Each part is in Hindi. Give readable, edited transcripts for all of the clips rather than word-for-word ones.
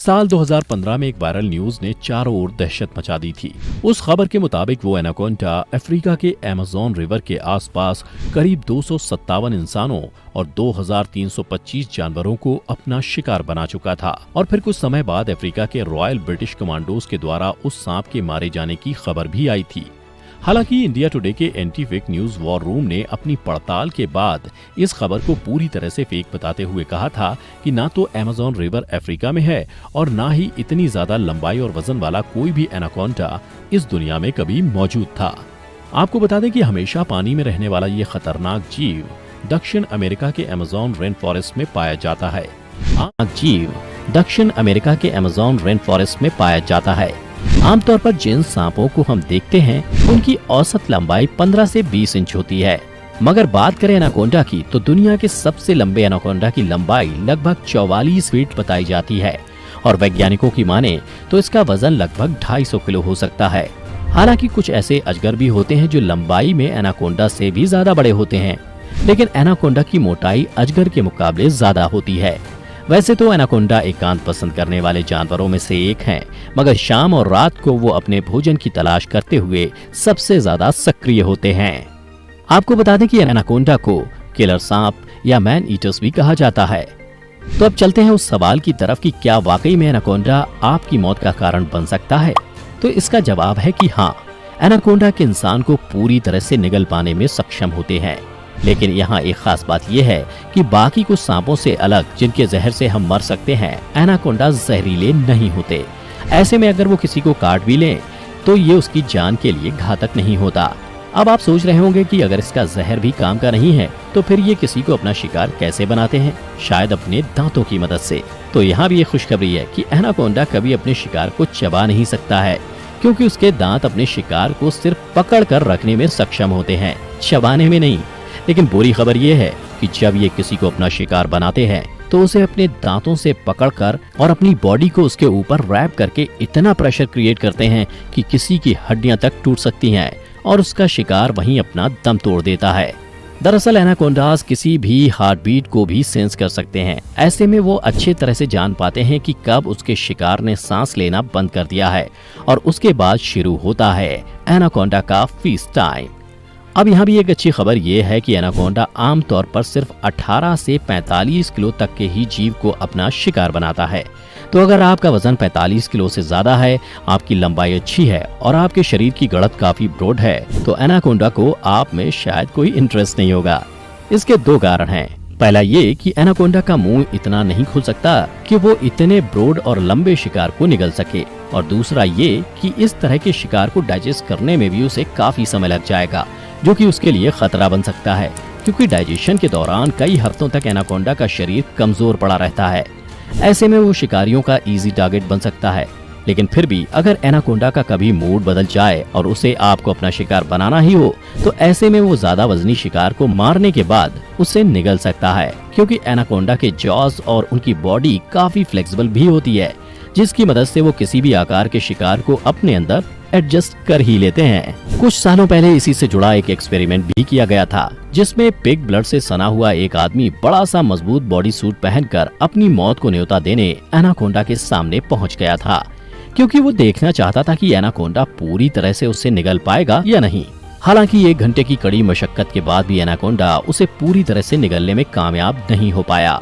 साल 2015 में एक वायरल न्यूज ने चारों ओर दहशत मचा दी थी। उस खबर के मुताबिक वो एनाकोंडा अफ्रीका के अमेज़न रिवर के आसपास करीब 257 इंसानों और 2325 जानवरों को अपना शिकार बना चुका था और फिर कुछ समय बाद अफ्रीका के रॉयल ब्रिटिश कमांडोज के द्वारा उस सांप के मारे जाने की खबर भी आई थी। हालांकि इंडिया टुडे के anti fake news war room ने अपनी पड़ताल के बाद इस खबर को पूरी तरह से फेक बताते हुए कहा था कि ना तो अमेज़न रिवर अफ्रीका में है और ना ही इतनी ज्यादा लंबाई और वजन वाला कोई भी एनाकोंडा इस दुनिया में कभी मौजूद था। आपको बता दें कि हमेशा पानी में रहने वाला ये खतरनाक जीव दक्षिण अमेरिका के अमेज़न रेन फॉरेस्ट में पाया जाता है। दक्षिण अमेरिका के अमेज़न रेन फॉरेस्ट में पाया जाता है। आमतौर पर जिन सांपों को हम देखते हैं उनकी औसत लंबाई 15 से 20 इंच होती है, मगर बात करें एनाकोंडा की तो दुनिया के सबसे लंबे एनाकोंडा की लंबाई लगभग 44 फीट बताई जाती है और वैज्ञानिकों की माने तो इसका वजन लगभग 250 किलो हो सकता है। हालांकि कुछ ऐसे अजगर भी होते हैं जो लंबाई में एनाकोंडा से भी ज्यादा बड़े होते हैं, लेकिन एनाकोंडा की मोटाई अजगर के मुकाबले ज्यादा होती है। वैसे तो एनाकोंडा एकांत पसंद करने वाले जानवरों में से एक हैं, मगर शाम और रात को वो अपने भोजन की तलाश करते हुए सबसे ज्यादा सक्रिय होते हैं। आपको बता दें कि एनाकोंडा को किलर सांप या मैन ईटर्स भी कहा जाता है। तो अब चलते हैं उस सवाल की तरफ कि क्या वाकई में एनाकोंडा आपकी मौत का कारण बन सकता है। तो इसका जवाब है कि हाँ, एनाकोंडा के इंसान को पूरी तरह से निगल पाने में सक्षम होते हैं। लेकिन यहाँ एक खास बात यह है कि बाकी कुछ सांपों से अलग जिनके जहर से हम मर सकते हैं, एनाकोंडा जहरीले नहीं होते। ऐसे में अगर वो किसी को काट भी लें तो ये उसकी जान के लिए घातक नहीं होता। अब आप सोच रहे होंगे कि अगर इसका जहर भी काम का नहीं है तो फिर ये किसी को अपना शिकार कैसे बनाते हैं, शायद अपने दांतों की मदद से। तो यहाँ भी एक खुशखबरी है कि एनाकोंडा कभी अपने शिकार को चबा नहीं सकता है, क्योंकि उसके दांत अपने शिकार को सिर्फ पकड़ कर रखने में सक्षम होते हैं, चबाने में नहीं। लेकिन बुरी खबर यह है कि जब ये किसी को अपना शिकार बनाते हैं तो उसे अपने दांतों से पकड़कर और अपनी बॉडी को उसके ऊपर रैप करके इतना प्रेशर क्रिएट करते हैं कि किसी की हड्डियां तक टूट सकती हैं और उसका शिकार वहीं अपना दम तोड़ देता है। दरअसल एनाकोंडास किसी भी हार्ट बीट को भी सेंस कर सकते हैं। ऐसे में वो अच्छे तरह से जान पाते हैं कि कब उसके शिकार ने सांस लेना बंद कर दिया है और उसके बाद शुरू होता है एनाकोंडा का फीस्ट टाइम। अब यहाँ भी एक अच्छी खबर ये है कि एनाकोंडा आमतौर पर सिर्फ 18 से 45 किलो तक के ही जीव को अपना शिकार बनाता है। तो अगर आपका वजन 45 किलो से ज्यादा है, आपकी लंबाई अच्छी है और आपके शरीर की गड़त काफी ब्रॉड है, तो एनाकोंडा को आप में शायद कोई इंटरेस्ट नहीं होगा। इसके दो कारण हैं। पहला ये कि एनाकोंडा का मुंह इतना नहीं खुल सकता कि वो इतने ब्रॉड और लंबे शिकार को निगल सके, और दूसरा ये कि इस तरह के शिकार को डाइजेस्ट करने में भी उसे काफी समय लग जाएगा, जो कि उसके लिए खतरा बन सकता है, क्योंकि डाइजेशन के दौरान कई हफ्तों तक एनाकोंडा का शरीर कमजोर पड़ा रहता है। ऐसे में वो शिकारियों का इजी टारगेट बन सकता है। लेकिन फिर भी अगर एनाकोंडा का कभी मूड बदल जाए और उसे आपको अपना शिकार बनाना ही हो, तो ऐसे में वो ज्यादा वजनी शिकार को मारने के बाद उसे निगल सकता है, क्योंकि एनाकोंडा के जॉस और उनकी बॉडी काफी फ्लेक्सिबल भी होती है, जिसकी मदद से वो किसी भी आकार के शिकार को अपने अंदर एडजस्ट कर ही लेते हैं। कुछ सालों पहले इसी से जुड़ा एक एक्सपेरिमेंट भी किया गया था, जिसमें पिग ब्लड से सना हुआ एक आदमी बड़ा सा मजबूत बॉडी सूट पहनकर अपनी मौत को न्योता देने एनाकोंडा के सामने पहुंच गया था, क्योंकि वो देखना चाहता था कि एनाकोंडा पूरी तरह से उससे निगल पाएगा या नहीं। हालांकि 1 घंटे की कड़ी मशक्कत के बाद भी एनाकोंडा उसे पूरी तरह से निगलने में कामयाब नहीं हो पाया,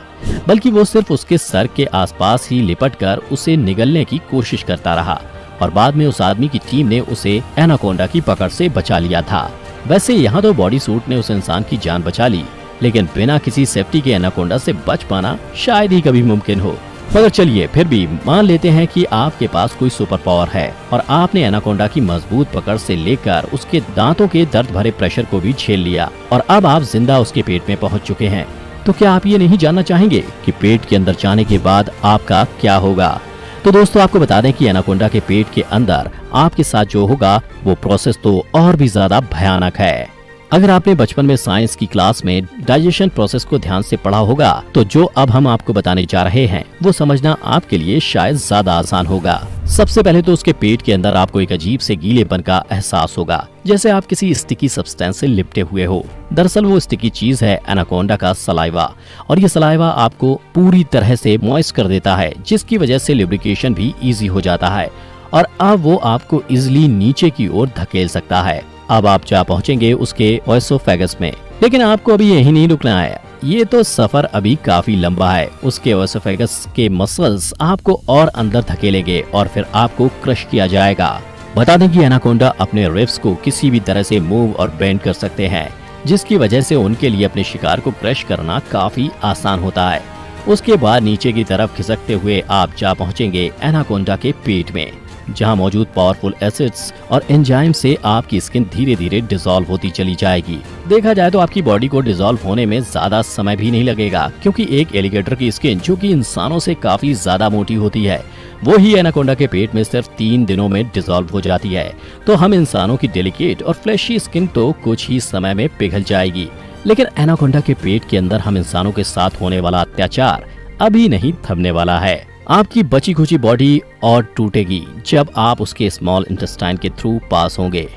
बल्कि वो सिर्फ उसके सर के आसपास ही लिपटकर उसे निगलने की कोशिश करता रहा और बाद में उस आदमी की टीम ने उसे एनाकोंडा की पकड़ से बचा लिया था। वैसे यहाँ तो बॉडी सूट ने उस इंसान की जान बचा ली, लेकिन बिना किसी सेफ्टी के एनाकोंडा से बच पाना शायद ही कभी मुमकिन हो। मगर चलिए फिर भी मान लेते हैं कि आपके पास कोई सुपर पावर है और आपने एनाकोंडा की मजबूत पकड़ से लेकर उसके दांतों के दर्द भरे प्रेशर को भी झेल लिया और अब आप जिंदा उसके पेट में पहुंच चुके हैं। तो क्या आप ये नहीं जानना चाहेंगे कि पेट के अंदर जाने के बाद आपका क्या होगा? तो दोस्तों आपको बता दें कि एनाकोंडा के पेट के अंदर आपके साथ जो होगा वो प्रोसेस तो और भी ज्यादा भयानक है। अगर आपने बचपन में साइंस की क्लास में डाइजेशन प्रोसेस को ध्यान से पढ़ा होगा तो जो अब हम आपको बताने जा रहे हैं वो समझना आपके लिए शायद ज्यादा आसान होगा। सबसे पहले तो उसके पेट के अंदर आपको एक अजीब से गीलेपन का एहसास होगा, जैसे आप किसी स्टिकी सब्सटेंस से लिपटे हुए हो। दरअसल वो स्टिकी चीज है एनाकोंडा का सलाइवा, और ये सलाइवा आपको पूरी तरह से मॉइस्ट कर देता है, जिसकी वजह से लुब्रिकेशन भी इजी हो जाता है और अब वो आपको इजिली नीचे की ओर धकेल सकता है। अब आप जा पहुंचेंगे उसके ओएसोफेगस में, लेकिन आपको अभी यही नहीं रुकना है, ये तो सफर अभी काफी लंबा है। उसके ओएसोफेगस के मसल्स आपको और अंदर धकेलेंगे और फिर आपको क्रश किया जाएगा। बता दें कि एनाकोंडा अपने रिब्स को किसी भी तरह से मूव और बेंड कर सकते हैं, जिसकी वजह से उनके लिए अपने शिकार को क्रश करना काफी आसान होता है। उसके बाद नीचे की तरफ खिसकते हुए आप जा पहुंचेंगे एनाकोंडा के पेट में, जहां मौजूद पावरफुल एसिड्स और एंजाइम से आपकी स्किन धीरे धीरे डिसॉल्व होती चली जाएगी। देखा जाए तो आपकी बॉडी को डिसॉल्व होने में ज्यादा समय भी नहीं लगेगा, क्योंकि एक एलिगेटर की स्किन जो कि इंसानों से काफी ज्यादा मोटी होती है, वो ही एनाकोंडा के पेट में सिर्फ 3 दिनों में डिसॉल्व हो जाती है। तो हम इंसानों की डेलिकेट और फ्लैशी स्किन तो कुछ ही समय में पिघल जाएगी, लेकिन एनाकोंडा के पेट के अंदर हम इंसानों के साथ होने वाला अत्याचार अभी नहीं थमने वाला है। आपकी बची खुची बॉडी और टूटेगी जब आप उसके स्मॉल इंटेस्टाइन के थ्रू पास होंगे।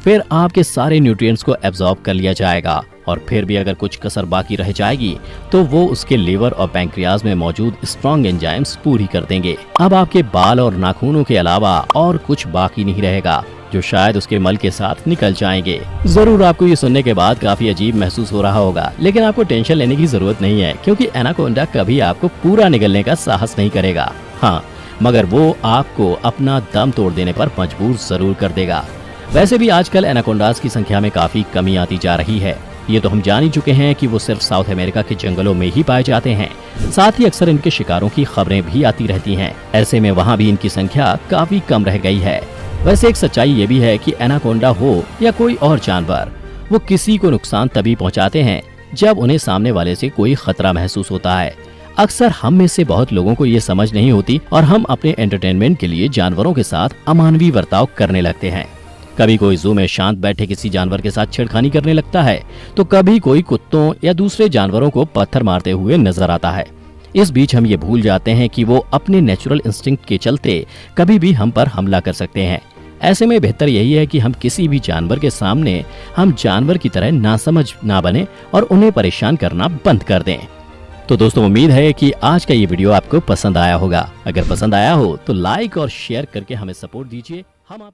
फिर आपके सारे न्यूट्रिएंट्स को एब्जॉर्ब कर लिया जाएगा और फिर भी अगर कुछ कसर बाकी रह जाएगी तो वो उसके लिवर और पैंक्रियाज में मौजूद स्ट्रॉन्ग एंजाइम्स पूरी कर देंगे। अब आपके बाल और नाखूनों के अलावा और कुछ बाकी नहीं रहेगा, जो शायद उसके मल के साथ निकल जाएंगे। जरूर आपको ये सुनने के बाद काफी अजीब महसूस हो रहा होगा, लेकिन आपको टेंशन लेने की जरूरत नहीं है, क्योंकि एनाकोंडा कभी आपको पूरा निगलने का साहस नहीं करेगा। हाँ, मगर वो आपको अपना दम तोड़ देने पर मजबूर जरूर कर देगा। वैसे भी आजकल एनाकोंडास की संख्या में काफी कमी आती जा रही है। ये तो हम जान ही चुके हैं कि वो सिर्फ साउथ अमेरिका के जंगलों में ही पाए जाते हैं। साथ ही अक्सर इनके शिकारों की खबरें भी आती रहती हैं। ऐसे में वहाँ भी इनकी संख्या काफी कम रह गई है। वैसे एक सच्चाई ये भी है कि एनाकोंडा हो या कोई और जानवर, वो किसी को नुकसान तभी पहुंचाते हैं जब उन्हें सामने वाले से कोई खतरा महसूस होता है। अक्सर हम में से बहुत लोगों को ये समझ नहीं होती और हम अपने एंटरटेनमेंट के लिए जानवरों के साथ अमानवीय बर्ताव करने लगते हैं। कभी कोई जू में शांत बैठे किसी जानवर के साथ छेड़खानी करने लगता है, तो कभी कोई कुत्तों या दूसरे जानवरों को पत्थर मारते हुए नजर आता है। इस बीच हम ये भूल जाते हैं कि वो अपने नेचुरल इंस्टिंक्ट के चलते कभी भी हम पर हमला कर सकते हैं। ऐसे में बेहतर यही है कि हम किसी भी जानवर के सामने हम जानवर की तरह नासमझ ना बने और उन्हें परेशान करना बंद कर दें। तो दोस्तों, उम्मीद है कि आज का ये वीडियो आपको पसंद आया होगा। अगर पसंद आया हो तो लाइक और शेयर करके हमें सपोर्ट दीजिए। हम आप